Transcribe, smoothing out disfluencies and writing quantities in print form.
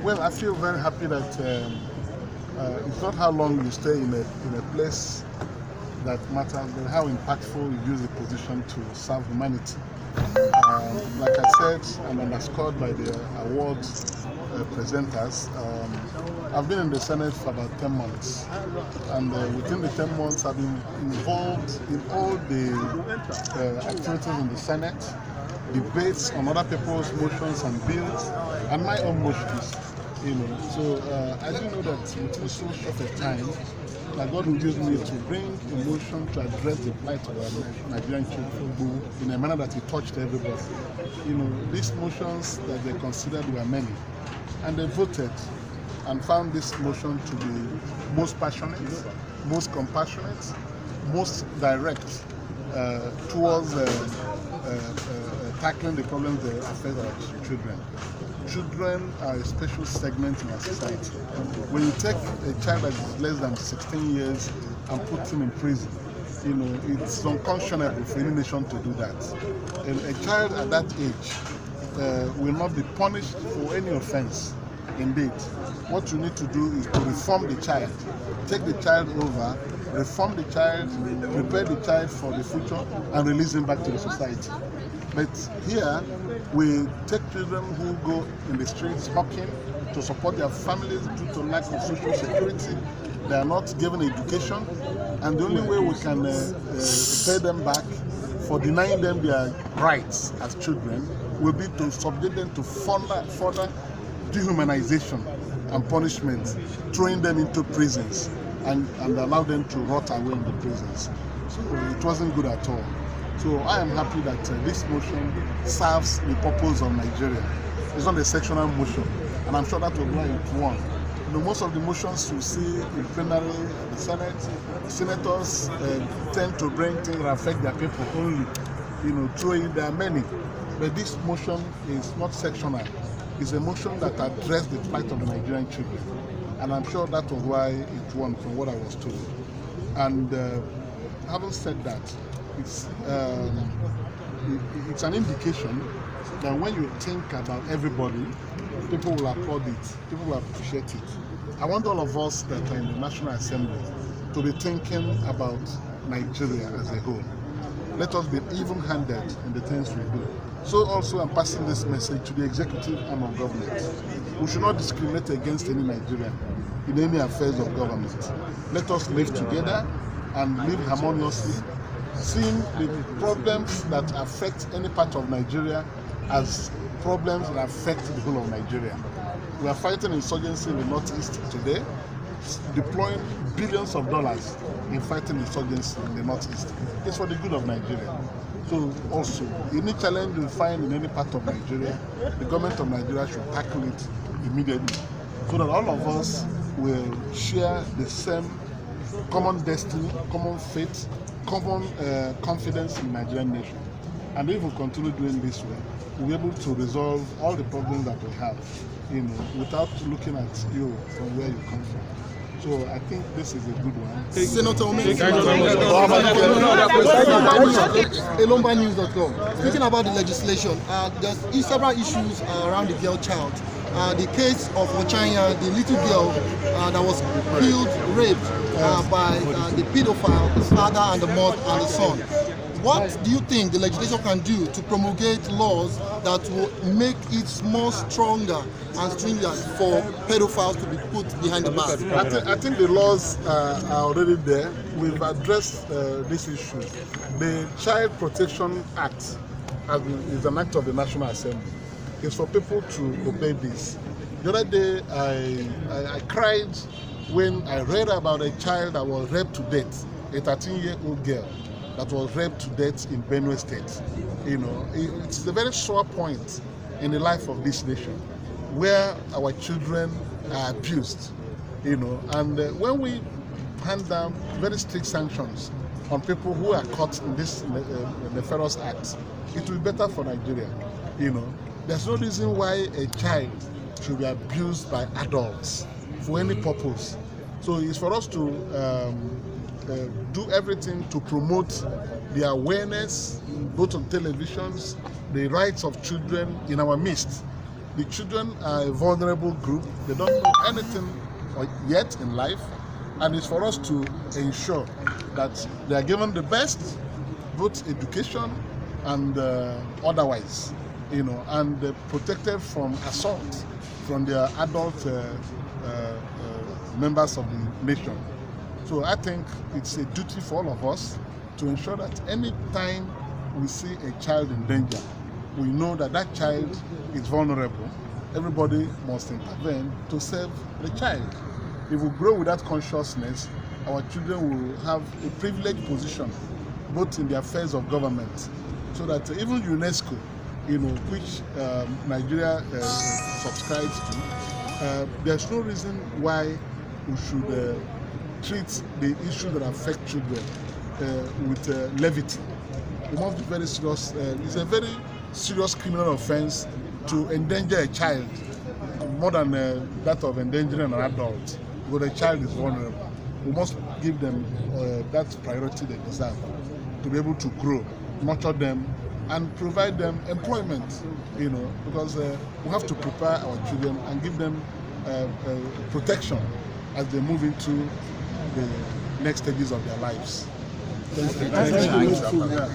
Well, I feel very happy that it's not how long you stay in a place that matters, but how impactful you use the position to serve humanity. Like I said, and underscored by the award presenters, I've been in the Senate for about 10 months, and within the 10 months I've been involved in all the activities in the Senate, debates on other people's motions and bills, and my own motions. So I do know that within so short a time that God will use me to bring emotion to address the plight of our Nigerian children in a manner that it touched everybody. These motions that they considered were many, and they voted and found this motion to be most passionate, most compassionate, most direct towards tackling the problems that affect our children. Children are a special segment in our society. When you take a child that is less than 16 years and put him in prison, it's unconscionable for any nation to do that. A child at that age will not be punished for any offense. Indeed, what you need to do is to reform the child, take the child over, reform the child, prepare the child for the future, and release him back to the society. But here, we take children who go in the streets hawking to support their families due to lack of social security. They are not given education, and the only way we can pay them back for denying them their rights as children will be to subject them to further dehumanization and punishment, throwing them into prisons and allow them to rot away in the prisons. So it wasn't good at all. So I am happy that this motion serves the purpose of Nigeria. It's not a sectional motion, and I'm sure that will why it won. Most of the motions you see in plenary, the Senate, senators tend to bring things that affect their people only. There are many, but this motion is not sectional. It's a motion that addressed the plight of the Nigerian children, and I'm sure that was why it won, from what I was told. And having said that, it's an indication that when you think about everybody, people will applaud it, people will appreciate it. I want all of us that are in the National Assembly to be thinking about Nigeria as a whole. Let us be even-handed in the things we do. So also I'm passing this message to the executive arm of government. We should not discriminate against any Nigerian in any affairs of government. Let us live together and live harmoniously, seeing the problems that affect any part of Nigeria as problems that affect the whole of Nigeria. We are fighting insurgency in the Northeast today, deploying billions of dollars in fighting insurgency in the Northeast. It's for the good of Nigeria. So also, any challenge you find in any part of Nigeria, the government of Nigeria should tackle it immediately, so that all of us will share the same common destiny, common faith, common confidence in the Nigerian nation. And if we continue doing this way, we'll be able to resolve all the problems that we have, without looking at you from where you come from. So I think this is a good one. Senator Umeh, News.com. Speaking about the legislation, there's several issues around the girl child. The case of Ochanya, the little girl that was killed, raped by the pedophile, the father and the mother and the son. What do you think the legislation can do to promulgate laws that will make it more stronger and stringent for pedophiles to be put behind the bars? I think the laws are already there. We've addressed this issue. The Child Protection Act is an act of the National Assembly. It's for people to obey this. The other day, I cried when I read about a child that was raped to death, a 13-year-old girl that was raped to death in Benue State. It's a very sore point in the life of this nation, where our children are abused. And when we hand down very strict sanctions on people who are caught in this nefarious act, it will be better for Nigeria. There's no reason why a child should be abused by adults for any purpose. So it's for us to do everything to promote the awareness, both on televisions, the rights of children in our midst. the children are a vulnerable group. They don't know anything yet in life, and it's for us to ensure that they are given the best, both education and otherwise, and protected from assault from their adult members of the nation. So I think it's a duty for all of us to ensure that any time we see a child in danger, we know that that child is vulnerable. Everybody must intervene to save the child. If we grow with that consciousness, our children will have a privileged position both in the affairs of government, so that even UNESCO, which Nigeria subscribes to, there's no reason why we should treat the issues that affect children with levity. We must be very serious. It's a very serious criminal offense to endanger a child, more than that of endangering an adult, because a child is vulnerable. We must give them that priority they deserve, to be able to grow, nurture them, and provide them employment, because we have to prepare our children and give them protection as they move into the next stages of their lives. Thank you.